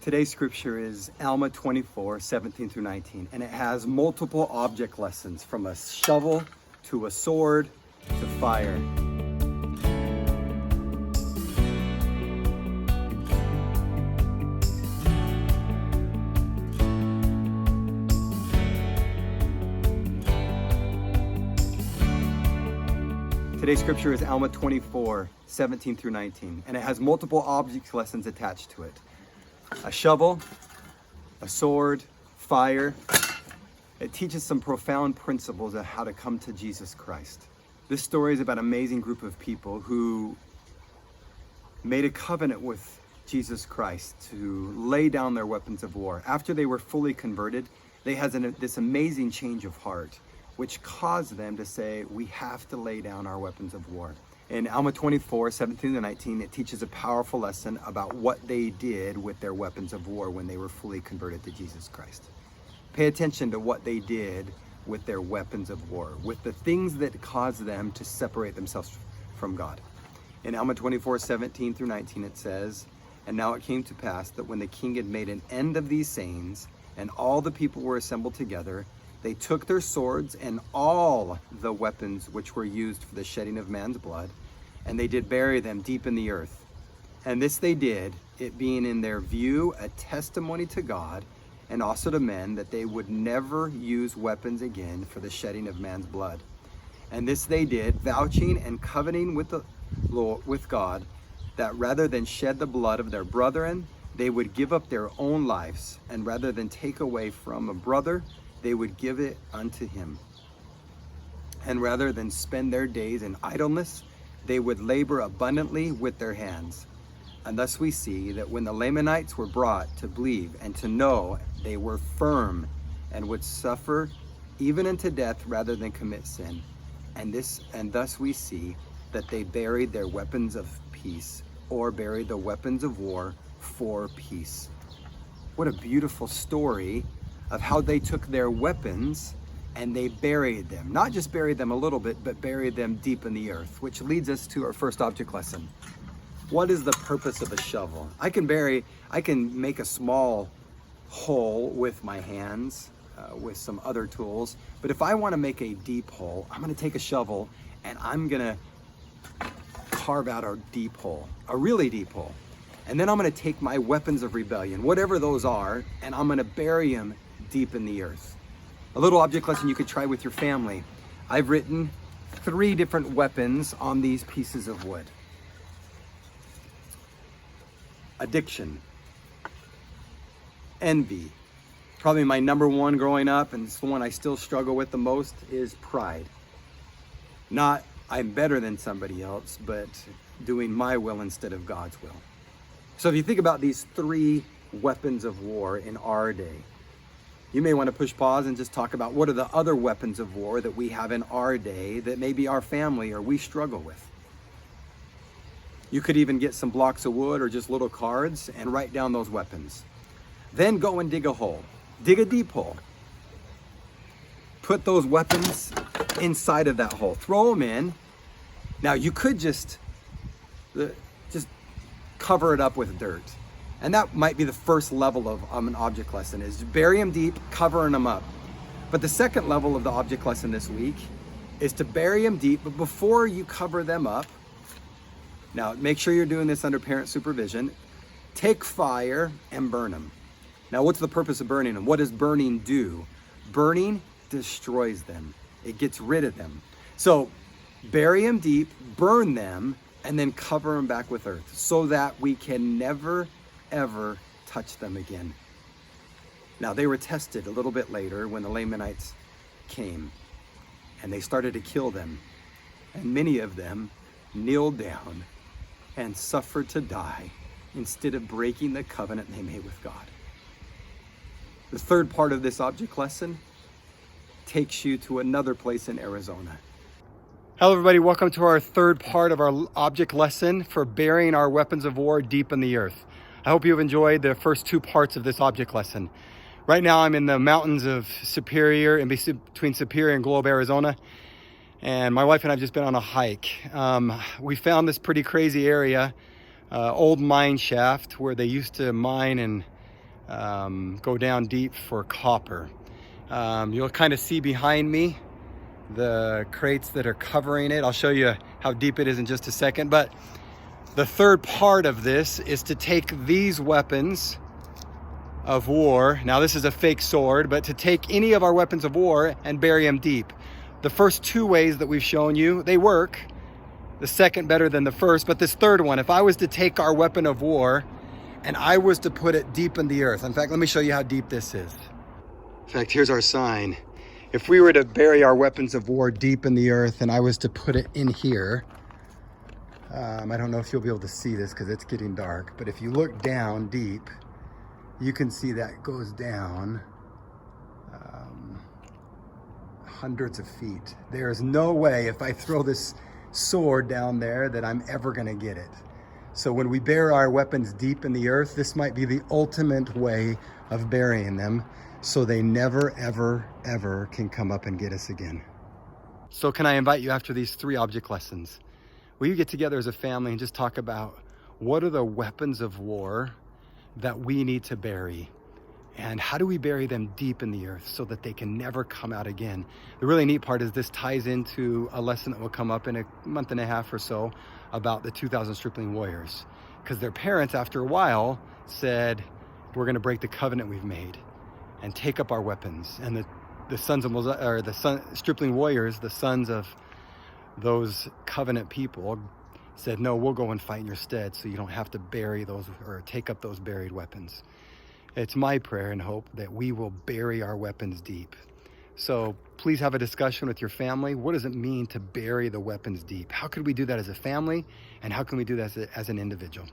Today's scripture is Alma 24, 17 through 19, and it has multiple object lessons from a shovel to a sword to fire. Today's scripture is Alma 24, 17 through 19, and it has multiple object lessons attached to it. A shovel, a sword, fire. It teaches some profound principles of how to come to Jesus Christ. This story is about an amazing group of people who made a covenant with Jesus Christ to lay down their weapons of war. After they were fully converted, they had this amazing change of heart, which caused them to say, we have to lay down our weapons of war. In Alma 24, 17 to 19, it teaches a powerful lesson about what they did with their weapons of war when they were fully converted to Jesus Christ. Pay attention to what they did with their weapons of war, with the things that caused them to separate themselves from God. In Alma 24, 17 through 19, it says, "And now it came to pass that when the king had made an end of these sayings, and all the people were assembled together, they took their swords and all the weapons which were used for the shedding of man's blood, and they did bury them deep in the earth. And this they did, it being in their view a testimony to God and also to men that they would never use weapons again for the shedding of man's blood. And this they did, vouching and covenanting with the Lord, with God, that rather than shed the blood of their brethren, they would give up their own lives, and rather than take away from a brother, they would give it unto him. And rather than spend their days in idleness, they would labor abundantly with their hands. And thus we see that when the Lamanites were brought to believe and to know, they were firm and would suffer even unto death rather than commit sin. And thus we see that they buried their weapons of peace, or buried the weapons of war for peace." What a beautiful story of how they took their weapons and they buried them. Not just buried them a little bit, but buried them deep in the earth, which leads us to our first object lesson. What is the purpose of a shovel? I can make a small hole with my hands, with some other tools, but if I want to make a deep hole, I'm going to take a shovel and I'm going to carve out a deep hole, a really deep hole. And then I'm going to take my weapons of rebellion, whatever those are, and I'm going to bury them deep in the earth. A little object lesson you could try with your family. I've written 3 different weapons on these pieces of wood. Addiction, envy. Probably my number one growing up, and it's the one I still struggle with the most, is pride. Not I'm better than somebody else, but doing my will instead of God's will. So if you think about these 3 weapons of war in our day, you may want to push pause and just talk about what are the other weapons of war that we have in our day that maybe our family or we struggle with. You could even get some blocks of wood or just little cards and write down those weapons. Then go and dig a hole. Dig a deep hole. Put those weapons inside of that hole. Throw them in. Now you could just cover it up with dirt. And that might be the first level of an object lesson, is bury them deep, covering them up. But the second level of the object lesson this week is to bury them deep, but before you cover them up, now make sure you're doing this under parent supervision, take fire and burn them. Now what's the purpose of burning them? What does burning do? Burning destroys them. It gets rid of them. So bury them deep, burn them, and then cover them back with earth so that we can never ever touch them again. Now they were tested a little bit later when the Lamanites came and they started to kill them, and many of them kneeled down and suffered to die instead of breaking the covenant they made with God. The third part of this object lesson takes you to another place in Arizona. Hello everybody, welcome to our third part of our object lesson for burying our weapons of war deep in the earth. I hope you've enjoyed the first 2 parts of this object lesson. Right now I'm in the mountains of Superior, in between Superior and Globe, Arizona. And my wife and I have just been on a hike. We found this pretty crazy area, old mine shaft where they used to mine and go down deep for copper. You'll kind of see behind me the crates that are covering it. I'll show you how deep it is in just a second. But the third part of this is to take these weapons of war. Now this is a fake sword, but to take any of our weapons of war and bury them deep. The first two ways that we've shown you, they work. The second better than the first, but this third one, if I was to take our weapon of war and I was to put it deep in the earth. In fact, let me show you how deep this is. In fact, here's our sign. If we were to bury our weapons of war deep in the earth and I was to put it in here, I don't know if you'll be able to see this because it's getting dark, but if you look down deep, you can see that goes down hundreds of feet. There is no way if I throw this sword down there that I'm ever gonna get it. So when we bury our weapons deep in the earth, this might be the ultimate way of burying them so they never, ever, ever can come up and get us again. So can I invite you after these 3 object lessons? Will you get together as a family and just talk about what are the weapons of war that we need to bury? And how do we bury them deep in the earth so that they can never come out again? The really neat part is this ties into a lesson that will come up in a month and a half or so about the 2,000 stripling warriors. Because their parents, after a while, said, we're going to break the covenant we've made and take up our weapons. And the sons of stripling warriors, the sons of those covenant people, said, no, we'll go and fight in your stead so you don't have to bury those or take up those buried weapons. It's my prayer and hope that we will bury our weapons deep. So please have a discussion with your family. What does it mean to bury the weapons deep? How could we do that as a family? And how can we do that as an individual?